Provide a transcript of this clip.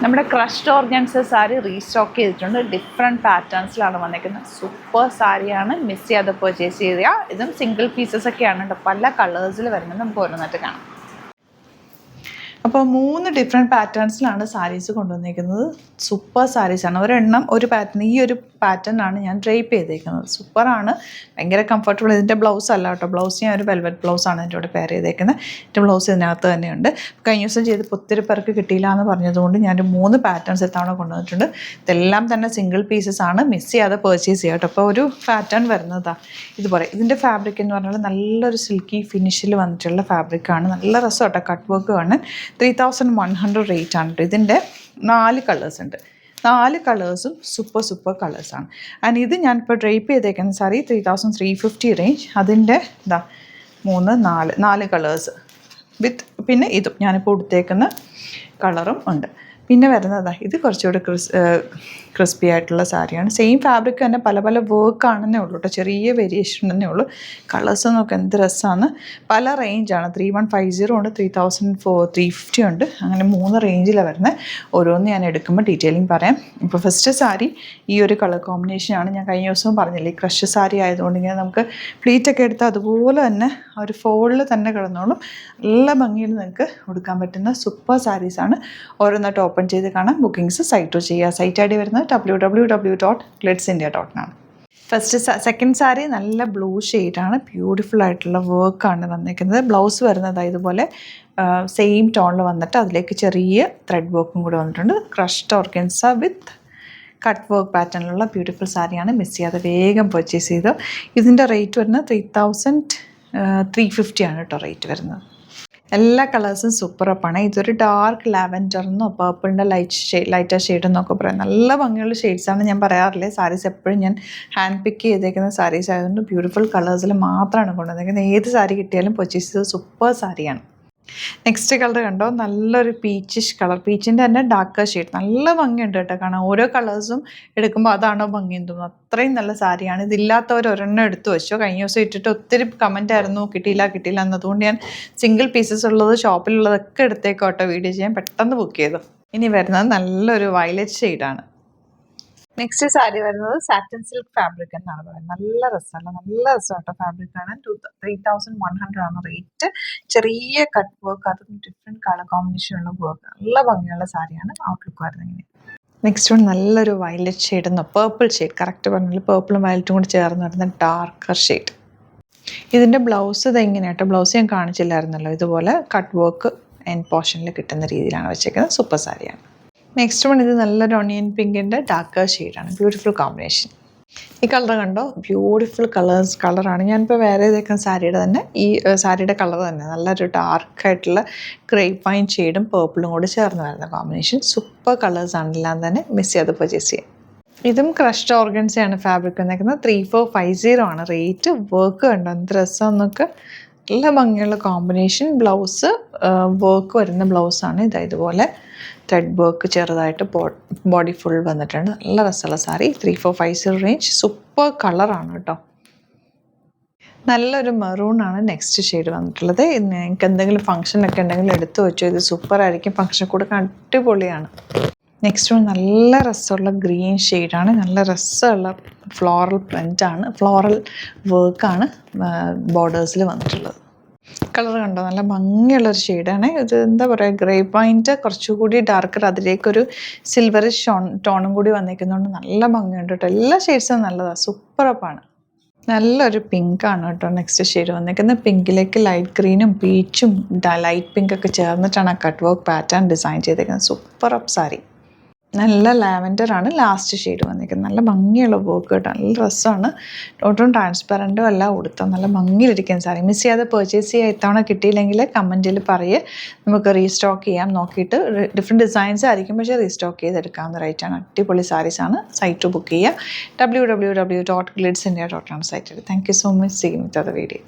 നമ്മുടെ crushed organza sari restock ചെയ്തിട്ടുണ്ട്. Different പാറ്റേൺസിലാണ് വന്നിരിക്കുന്നത്. സൂപ്പർ സാരിയാണ്, മിസ് ചെയ്യാതെ പർച്ചേസ് ചെയ്യുക. ഇതും സിംഗിൾ പീസസ് ഒക്കെയാണ് കേട്ടോ, പല കളേഴ്സിൽ വരുന്നത്. നമുക്ക് ഓരോന്നായിട്ട് കാണാം. അപ്പോൾ 3 ഡിഫറെൻറ്റ് പാറ്റേൺസിലാണ് സാരീസ് കൊണ്ടുവന്നിരിക്കുന്നത്. സൂപ്പർ സാരീസാണ്. ഒരെണ്ണം ഒരു പാറ്റേൺ, ഈ ഒരു പാറ്റേണാണ് ഞാൻ ഡ്രൈപ്പ് ചെയ്തേക്കുന്നത്. സൂപ്പറാണ്, ഭയങ്കര കംഫർട്ടബിൾ. ഇതിൻ്റെ ബ്ലൗസ് അല്ല കേട്ടോ, ബ്ലൗസ് ഞാൻ ഒരു വെൽവെറ്റ് ബ്ലൗസാണ് ഇതിൻ്റെ കൂടെ പെയർ ചെയ്തേക്കുന്നത്. ഇതിൻ്റെ ബ്ലൗസ് ഇതിനകത്ത് തന്നെയുണ്ട്. കഴിഞ്ഞ ദിവസം ചെയ്തപ്പോൾ ഒത്തിരി പേർക്ക് കിട്ടിയില്ല എന്ന് പറഞ്ഞതുകൊണ്ട് ഞാൻ 3 പാറ്റേൺസ് ഇത്തവണ കൊണ്ടുവന്നിട്ടുണ്ട്. ഇതെല്ലാം തന്നെ സിംഗിൾ പീസസ് ആണ്, മിസ് ചെയ്യാതെ പർച്ചേസ് ചെയ്യാം കേട്ടോ. അപ്പോൾ ഒരു പാറ്റേൺ വരുന്നതാണ് ഇതുപോലെ. ഇതിൻ്റെ ഫാബ്രിക് എന്ന് പറഞ്ഞാൽ നല്ലൊരു സിൽക്കി ഫിനിഷിൽ വന്നിട്ടുള്ള ഫാബ്രിക്കാണ്. നല്ല രസം കേട്ടോ, കട്ട് വർക്ക് കാണാൻ. 3100 റേറ്റ് ആണ് കേട്ടോ. ഇതിൻ്റെ 4 കളേഴ്സ് ഉണ്ട്. 4 കളേഴ്സും സൂപ്പർ കളേഴ്സാണ്. ആൻഡ് ഇത് ഞാനിപ്പോൾ ഡ്രൈപ്പ് ചെയ്തേക്കുന്ന സാരി 3350 റേഞ്ച്. അതിൻ്റെ 4 കളേഴ്സ് വിത്ത് പിന്നെ ഇതും ഞാനിപ്പോൾ കൊടുത്തേക്കുന്ന കളറും ഉണ്ട്. പിന്നെ വരുന്നതാണ് ഇത് കുറച്ചുകൂടി ക്രിസ്പി ആയിട്ടുള്ള സാരിയാണ്. സെയിം ഫാബ്രിക് തന്നെ, പല വർക്കാണെന്നേ ഉള്ളൂ കേട്ടോ, ചെറിയ വേരിയേഷൻ തന്നെ ഉള്ളൂ. കളേഴ്സ് നോക്കുക എന്ത് രസമാണ്. പല റേഞ്ചാണ്, 3150 ഉണ്ട്, 3350 ഉണ്ട്. അങ്ങനെ 3 റേഞ്ചിലാണ് വരുന്നത്. ഓരോന്ന് ഞാൻ എടുക്കുമ്പോൾ ഡീറ്റെയിലിംഗ് പറയാം. ഇപ്പോൾ ഫസ്റ്റ് സാരി ഈ ഒരു കളർ കോമ്പിനേഷനാണ്. ഞാൻ കഴിഞ്ഞ ദിവസവും പറഞ്ഞില്ലേ, ക്രഷ് സാരി ആയതുകൊണ്ട് ഇങ്ങനെ നമുക്ക് പ്ലീറ്റൊക്കെ എടുത്താൽ അതുപോലെ തന്നെ ആ ഒരു ഫോളിൽ തന്നെ കിടന്നോളും. നല്ല ഭംഗിയിൽ നിങ്ങൾക്ക് കൊടുക്കാൻ പറ്റുന്ന സൂപ്പർ സാരീസാണ്. ഓരോന്നായിട്ട് ഓപ്പൺ ചെയ്ത് കാണാം. ബുക്കിംഗ്സ് സൈറ്റ് ചെയ്യുക. സൈറ്റ് ഐ ഡി വരുന്നത് www.glitzindia.com ആണ്. സെക്കൻഡ് സാരി നല്ല ബ്ലൂ ഷെയ്ഡാണ്. ബ്യൂട്ടിഫുൾ ആയിട്ടുള്ള വർക്കാണ് വന്നിരിക്കുന്നത്. ബ്ലൗസ് വരുന്നത് ഇതുപോലെ സെയിം ടോണിൽ വന്നിട്ട് അതിലേക്ക് ചെറിയ ത്രെഡ് വർക്കും കൂടി വന്നിട്ടുണ്ട്. Crushed organza with cut work പാറ്റേണിലുള്ള ബ്യൂട്ടിഫുൾ സാരിയാണ്. മിസ് ചെയ്യാതെ വേഗം പർച്ചേസ് ചെയ്തു. ഇതിൻ്റെ റേറ്റ് വരുന്നത് 3350 ആണ് കേട്ടോ റേറ്റ് വരുന്നത്. എല്ലാ കളേഴ്സും സൂപ്പറപ്പാണ്. ഇതൊരു ഡാർക്ക് ലാവൻഡർ എന്നോ പേർപ്പിളിൻ്റെ ലൈറ്റർ ഷെയ്ഡ് എന്നൊക്കെ പറയാം. നല്ല ഭംഗിയുള്ള ഷെയ്ഡ്സാണ്. ഞാൻ പറയാറില്ലേ, സാരീസ് എപ്പോഴും ഞാൻ ഹാൻഡ് പിക്ക് ചെയ്തേക്കുന്ന സാരീസ് ആയതുകൊണ്ട് ബ്യൂട്ടിഫുൾ കളേഴ്സിൽ മാത്രമാണ് കൊണ്ടുവന്നേക്കുന്നത്. ഏത് സാരി കിട്ടിയാലും പർച്ചേസ് ചെയ്തത് സൂപ്പർ സാരിയാണ്. നെക്സ്റ്റ് കളർ കണ്ടോ, നല്ലൊരു പീച്ചിഷ് കളർ. പീച്ചിൻ്റെ തന്നെ ഡാർക്കർ ഷെയ്ഡ്. നല്ല ഭംഗിയുണ്ട് കേട്ടോ കാണാൻ. ഓരോ കളേഴ്സും എടുക്കുമ്പോൾ അതാണോ ഭംഗിയെന്ന് തോന്നുന്നു. അത്രയും നല്ല സാരിയാണ്. ഇതില്ലാത്തവർ ഒരെണ്ണം എടുത്തു വെച്ചോ. കഴിഞ്ഞ ദിവസം ഇട്ടിട്ട് ഒത്തിരി കമൻ്റ് ആയിരുന്നു, കിട്ടിയില്ല എന്നതുകൊണ്ട് ഞാൻ സിംഗിൾ പീസസ് ഉള്ളത് ഷോപ്പിലുള്ളതൊക്കെ എടുത്തേക്കോട്ടോ വീഡിയോ ചെയ്യാൻ പെട്ടെന്ന് ബുക്ക് ചെയ്തു. ഇനി വരുന്നത് നല്ലൊരു വയലറ്റ് ഷെയ്ഡാണ്. നെക്സ്റ്റ് സാരി വരുന്നത് സാറ്റിൻ സിൽക്ക് ഫാബ്രിക് എന്നാണ് പറയുന്നത്. നല്ല രസമാട്ടോ ഫാബ്രിക് ആണ്. 3100 ആണ് റേറ്റ്. ചെറിയ കട്ട് വർക്ക്, അതും ഡിഫറെൻറ്റ് കളർ കോമ്പിനേഷനുള്ള വർക്ക്. നല്ല ഭംഗിയുള്ള സാരിയാണ്. ഔട്ട്ലുക്ക് വരുന്നത് ഇങ്ങനെ. നെക്സ്റ്റ് വൺ നല്ലൊരു വയലറ്റ് ഷെയ്ഡ് എന്നോ പേർപ്പിൾ ഷെയ്ഡ്, കറക്റ്റ് പറഞ്ഞാൽ പേർപ്പിളും വയലറ്റും കൂടി ചേർന്ന് വരുന്ന ഡാർക്കർ ഷെയ്ഡ്. ഇതിൻ്റെ ബ്ലൗസ് ഇത് എങ്ങനെയാട്ടോ, ബ്ലൗസ് ഞാൻ കാണിച്ചില്ലായിരുന്നല്ലോ. ഇതുപോലെ കട്ട് വർക്ക് എൻഡ് പോർഷനിൽ കിട്ടുന്ന രീതിയിലാണ് വെച്ചേക്കുന്നത്. സൂപ്പർ സാരിയാണ്. നെക്സ്റ്റ് വൺ ഇത് നല്ലൊരു ഓണിയൻ പിങ്കിൻ്റെ ഡാർക്കർ ഷെയ്ഡാണ്. Beautiful combination. ഈ കളർ കണ്ടോ, ബ്യൂട്ടിഫുൾ കളറാണ്. ഞാനിപ്പോൾ വേറെ ഇതേക്കുന്ന സാരിയുടെ തന്നെ ഈ സാരിയുടെ കളർ തന്നെ നല്ലൊരു ഡാർക്കായിട്ടുള്ള ഗ്രേപ്പ് വൈൻ ഷെയ്ഡും പേർപ്പിളും കൂടി ചേർന്ന് വരുന്ന കോമ്പിനേഷൻ. സൂപ്പർ കളേഴ്സാണ് എല്ലാം തന്നെ. മിസ് ചെയ്യാതെ പർച്ചേസ് ചെയ്യാം. ഇതും ക്രഷ്ഡ് ഓർഗൻസയാണ് ഫാബ്രിക് വന്നേക്കുന്നത്. 3450 ആണ് റേറ്റ്. വർക്ക് കണ്ടോ എന്ത് രസമെന്നൊക്കെ. നല്ല ഭംഗിയുള്ള കോമ്പിനേഷൻ. ബ്ലൗസ് വർക്ക് വരുന്ന ബ്ലൗസാണ്. ഇതുപോലെ ത്രെഡ് വർക്ക് ചെറുതായിട്ട് ബോഡി ഫുൾ വന്നിട്ടുണ്ട്. നല്ല രസമുള്ള സാരി. 3450 റേഞ്ച്. സൂപ്പർ കളറാണ് കേട്ടോ. നല്ലൊരു മെറൂണാണ് നെക്സ്റ്റ് ഷെയ്ഡ് വന്നിട്ടുള്ളത്. നിങ്ങൾക്ക് എന്തെങ്കിലും ഫംഗ്ഷനൊക്കെ ഉണ്ടെങ്കിൽ എടുത്തു വെച്ചോ. ഇത് സൂപ്പർ ആയിരിക്കും. ഫംഗ്ഷൻ കൂടെ അടിപൊളിയാണ്. നെക്സ്റ്റ് വൺ നല്ല രസമുള്ള ഗ്രീൻ ഷെയ്ഡാണ്. നല്ല രസമുള്ള ഫ്ലോറൽ പ്രിൻ്റാണ്, ഫ്ലോറൽ വർക്കാണ് ബോർഡേഴ്സിൽ വന്നിട്ടുള്ളത്. കളർ കണ്ടോ, നല്ല ഭംഗിയുള്ളൊരു ഷെയ്ഡാണ്. ഇത് എന്താ പറയുക, ഗ്രേപ്പ് വൈൻ്റെ കുറച്ചുകൂടി ഡാർക്കർ, അതിലേക്കൊരു സിൽവറിഷ് ടോണും കൂടി വന്നിരിക്കുന്നതുകൊണ്ട് നല്ല ഭംഗിയുണ്ട് കേട്ടോ. എല്ലാ ഷെയ്ഡ്സും നല്ലതാണ്, സൂപ്പറപ്പാണ്. നല്ലൊരു പിങ്കാണ് കേട്ടോ നെക്സ്റ്റ് ഷെയ്ഡ് വന്നിരിക്കുന്നത്. പിങ്കിലേക്ക് ലൈറ്റ് ഗ്രീനും പീച്ചും ലൈറ്റ് പിങ്കൊക്കെ ചേർന്നിട്ടാണ് ആ കട്ട് വർക്ക് പാറ്റേൺ ഡിസൈൻ ചെയ്തേക്കുന്നത്. സൂപ്പറപ്പ് സാരി. നല്ല ലാവൻഡറാണ് ലാസ്റ്റ് ഷെയ്ഡ് വന്നിരിക്കുന്നത്. നല്ല ഭംഗിയുള്ള വർക്ക് കേട്ടോ. നല്ല രസമാണ്. ഒട്ടും ട്രാൻസ്പെറൻറ്റും അല്ല, കൊടുത്താൽ നല്ല ഭംഗിയിലിരിക്കുന്ന സാരി. മിസ് ചെയ്യാതെ പർച്ചേസ് ചെയ്യുക. ഇത്തവണ കിട്ടിയില്ലെങ്കിൽ കമൻറ്റിൽ പറയുക, നമുക്ക് റീസ്റ്റോക്ക് ചെയ്യാം. നോക്കിയിട്ട് ഡിഫറെൻറ്റ് ഡിസൈൻസ് ആയിരിക്കും, പക്ഷേ റീസ്റ്റോക്ക് ചെയ്തെടുക്കാവുന്ന റേറ്റാണ്. അടിപൊളി സാരീസാണ്. സൈറ്റ് ബുക്ക് ചെയ്യുക. www.glitzindia.com site. Thank you so much. See you with other video.